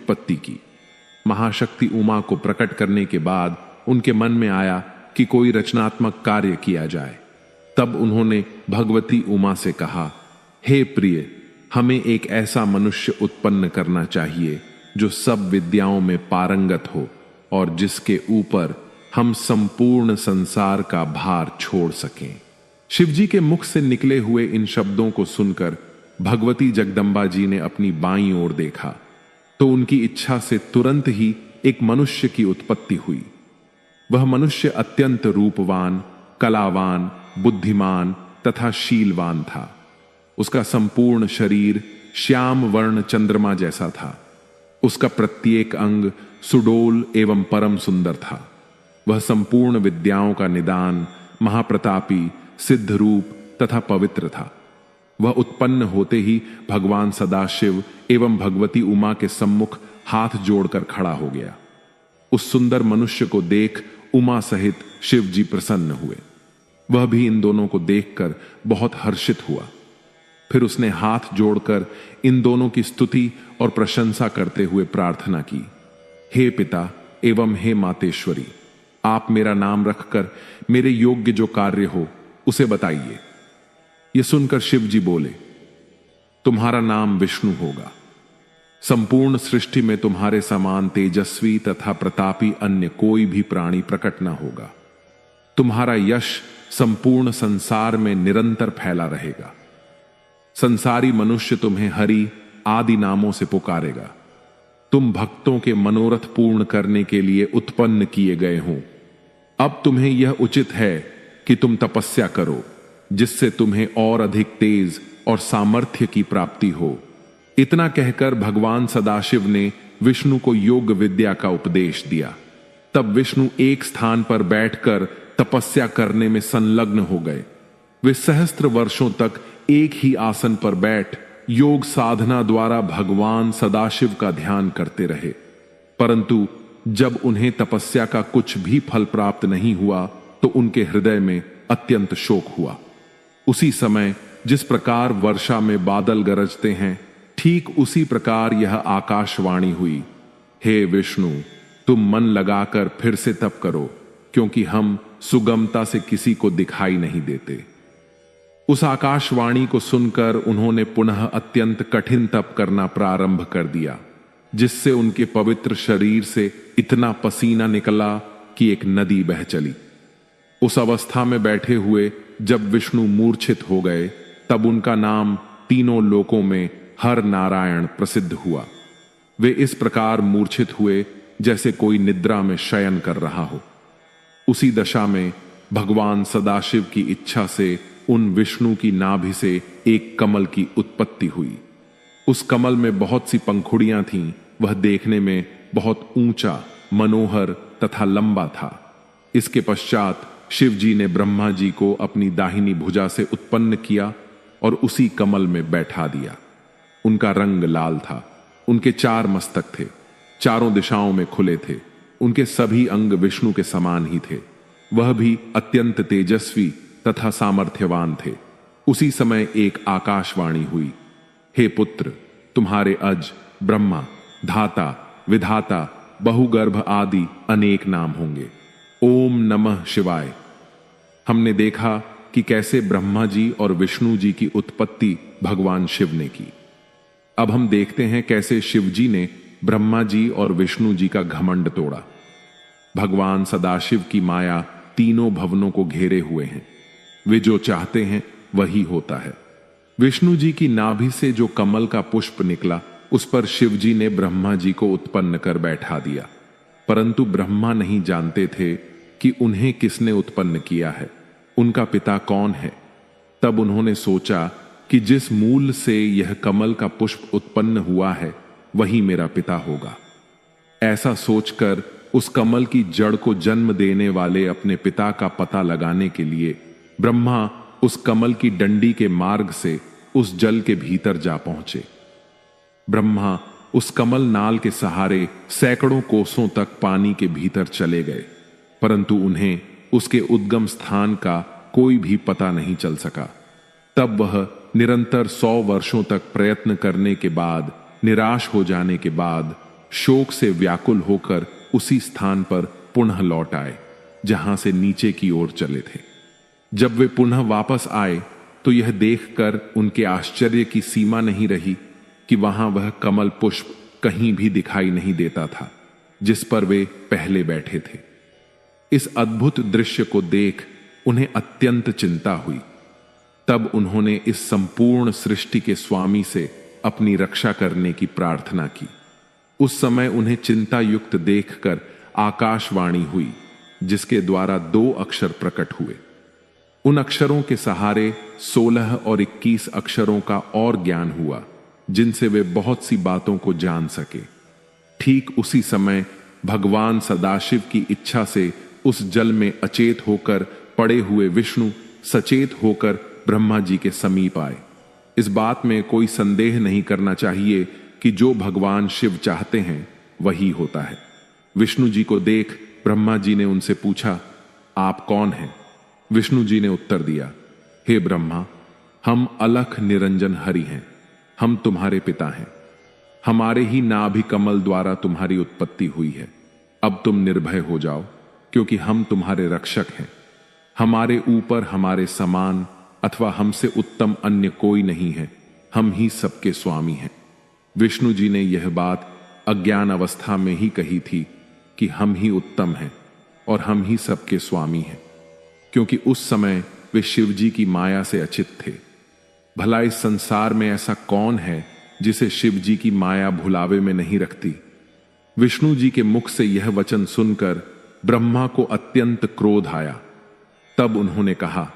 उत्पत्ति की। महाशक्ति उमा को प्रकट करने के बाद उनके मन में आया कि कोई रचनात्मक कार्य किया जाए। तब उन्होंने भगवती उमा से कहा, हे प्रिय, हमें एक ऐसा मनुष्य उत्पन्न करना चाहिए जो सब विद्याओं में पारंगत हो और जिसके ऊपर हम संपूर्ण संसार का भार छोड़ सकें। शिवजी के मुख से निकले हुए इन शब्दों को सुनकर भगवती जगदम्बा जी ने अपनी बाईं ओर देखा तो उनकी इच्छा से तुरंत ही एक मनुष्य की उत्पत्ति हुई। वह मनुष्य अत्यंत रूपवान, कलावान, बुद्धिमान तथा शीलवान था। उसका संपूर्ण शरीर श्याम वर्ण चंद्रमा जैसा था। उसका प्रत्येक अंग सुडोल एवं परम सुंदर था। वह संपूर्ण विद्याओं का निदान, महाप्रतापी, सिद्ध रूप तथा पवित्र था। वह उत्पन्न होते ही भगवान सदाशिव एवं भगवती उमा के सम्मुख हाथ जोड़कर खड़ा हो गया। उस सुंदर मनुष्य को देख उमा सहित शिव जी प्रसन्न हुए। वह भी इन दोनों को देखकर बहुत हर्षित हुआ। फिर उसने हाथ जोड़कर इन दोनों की स्तुति और प्रशंसा करते हुए प्रार्थना की, हे पिता एवं हे मातेश्वरी, आप मेरा नाम रखकर मेरे योग्य जो कार्य हो उसे बताइए। यह सुनकर शिव जी बोले, तुम्हारा नाम विष्णु होगा। संपूर्ण सृष्टि में तुम्हारे समान तेजस्वी तथा प्रतापी अन्य कोई भी प्राणी प्रकट न होगा। तुम्हारा यश संपूर्ण संसार में निरंतर फैला रहेगा। संसारी मनुष्य तुम्हें हरि आदि नामों से पुकारेगा। तुम भक्तों के मनोरथ पूर्ण करने के लिए उत्पन्न किए गए हो। अब तुम्हें यह उचित है कि तुम तपस्या करो, जिससे तुम्हें और अधिक तेज और सामर्थ्य की प्राप्ति हो। इतना कहकर भगवान सदाशिव ने विष्णु को योग विद्या का उपदेश दिया। तब विष्णु एक स्थान पर बैठकर तपस्या करने में संलग्न हो गए। वे सहस्त्र वर्षों तक एक ही आसन पर बैठ योग साधना द्वारा भगवान सदाशिव का ध्यान करते रहे। परंतु जब उन्हें तपस्या का कुछ भी फल प्राप्त नहीं हुआ तो उनके हृदय में अत्यंत शोक हुआ। उसी समय जिस प्रकार वर्षा में बादल गरजते हैं, ठीक उसी प्रकार यह आकाशवाणी हुई, हे विष्णु, तुम मन लगाकर फिर से तप करो, क्योंकि हम सुगमता से किसी को दिखाई नहीं देते। उस आकाशवाणी को सुनकर उन्होंने पुनः अत्यंत कठिन तप करना प्रारंभ कर दिया, जिससे उनके पवित्र शरीर से इतना पसीना निकला कि एक नदी बह चली। उस अवस्था में बैठे हुए जब विष्णु मूर्छित हो गए, तब उनका नाम तीनों लोकों में हर नारायण प्रसिद्ध हुआ। वे इस प्रकार मूर्छित हुए जैसे कोई निद्रा में शयन कर रहा हो। उसी दशा में भगवान सदाशिव की इच्छा से उन विष्णु की नाभि से एक कमल की उत्पत्ति हुई। उस कमल में बहुत सी पंखुड़ियां थीं। वह देखने में बहुत ऊंचा, मनोहर तथा लंबा था। इसके पश्चात शिव जी ने ब्रह्मा जी को अपनी दाहिनी भुजा से उत्पन्न किया और उसी कमल में बैठा दिया। उनका रंग लाल था। उनके 4 मस्तक थे, चारों दिशाओं में खुले थे। उनके सभी अंग विष्णु के समान ही थे। वह भी अत्यंत तेजस्वी तथा सामर्थ्यवान थे। उसी समय एक आकाशवाणी हुई, हे पुत्र, तुम्हारे अज ब्रह्मा, धाता, विधाता, बहुगर्भ आदि अनेक नाम होंगे। ओम नमः शिवाय। हमने देखा कि कैसे ब्रह्मा जी और विष्णु जी की उत्पत्ति भगवान शिव ने की। अब हम देखते हैं कैसे शिव जी ने ब्रह्मा जी और विष्णु जी का घमंड तोड़ा। भगवान सदाशिव की माया तीनों भवनों को घेरे हुए हैं। वे जो चाहते हैं वही होता है। विष्णु जी की नाभि से जो कमल का पुष्प निकला, उस पर शिव जी ने ब्रह्मा जी को उत्पन्न कर बैठा दिया। परंतु ब्रह्मा नहीं जानते थे कि उन्हें किसने उत्पन्न किया है, उनका पिता कौन है। तब उन्होंने सोचा कि जिस मूल से यह कमल का पुष्प उत्पन्न हुआ है वही मेरा पिता होगा। ऐसा सोचकर उस कमल की जड़ को जन्म देने वाले अपने पिता का पता लगाने के लिए ब्रह्मा उस कमल की डंडी के मार्ग से उस जल के भीतर जा पहुंचे। ब्रह्मा उस कमल नाल के सहारे सैकड़ों कोसों तक पानी के भीतर चले गए, परंतु उन्हें उसके उद्गम स्थान का कोई भी पता नहीं चल सका। तब वह निरंतर 100 वर्षों तक प्रयत्न करने के बाद, निराश हो जाने के बाद, शोक से व्याकुल होकर उसी स्थान पर पुनः लौट आए जहां से नीचे की ओर चले थे। जब वे पुनः वापस आए तो यह देखकर उनके आश्चर्य की सीमा नहीं रही कि वहां वह कमल पुष्प कहीं भी दिखाई नहीं देता था जिस पर वे पहले बैठे थे। इस अद्भुत दृश्य को देख उन्हें अत्यंत चिंता हुई। तब उन्होंने इस संपूर्ण सृष्टि के स्वामी से अपनी रक्षा करने की प्रार्थना की। उस समय उन्हें चिंता युक्त देखकर आकाशवाणी हुई जिसके द्वारा 2 अक्षर प्रकट हुए। उन अक्षरों के सहारे 16 और 21 अक्षरों का और ज्ञान हुआ जिनसे वे बहुत सी बातों को जान सके। ठीक उसी समय भगवान सदाशिव की इच्छा से उस जल में अचेत होकर पड़े हुए विष्णु सचेत होकर ब्रह्मा जी के समीप आए। इस बात में कोई संदेह नहीं करना चाहिए कि जो भगवान शिव चाहते हैं वही होता है। विष्णु जी को देख ब्रह्मा जी ने उनसे पूछा, आप कौन हैं? विष्णु जी ने उत्तर दिया, हे ब्रह्मा, हम अलख निरंजन हरि हैं। हम तुम्हारे पिता हैं। हमारे ही नाभि कमल द्वारा तुम्हारी उत्पत्ति हुई है। अब तुम निर्भय हो जाओ क्योंकि हम तुम्हारे रक्षक हैं। हमारे ऊपर हमारे समान अथवा हमसे उत्तम अन्य कोई नहीं है। हम ही सबके स्वामी हैं। विष्णु जी ने यह बात अज्ञान अवस्था में ही कही थी कि हम ही उत्तम हैं और हम ही सबके स्वामी हैं, क्योंकि उस समय वे शिव जी की माया से अचित थे। भला इस संसार में ऐसा कौन है जिसे शिव जी की माया भुलावे में नहीं रखती? विष्णु जी के मुख से यह वचन सुनकर ब्रह्मा को अत्यंत क्रोध आया। तब उन्होंने कहा,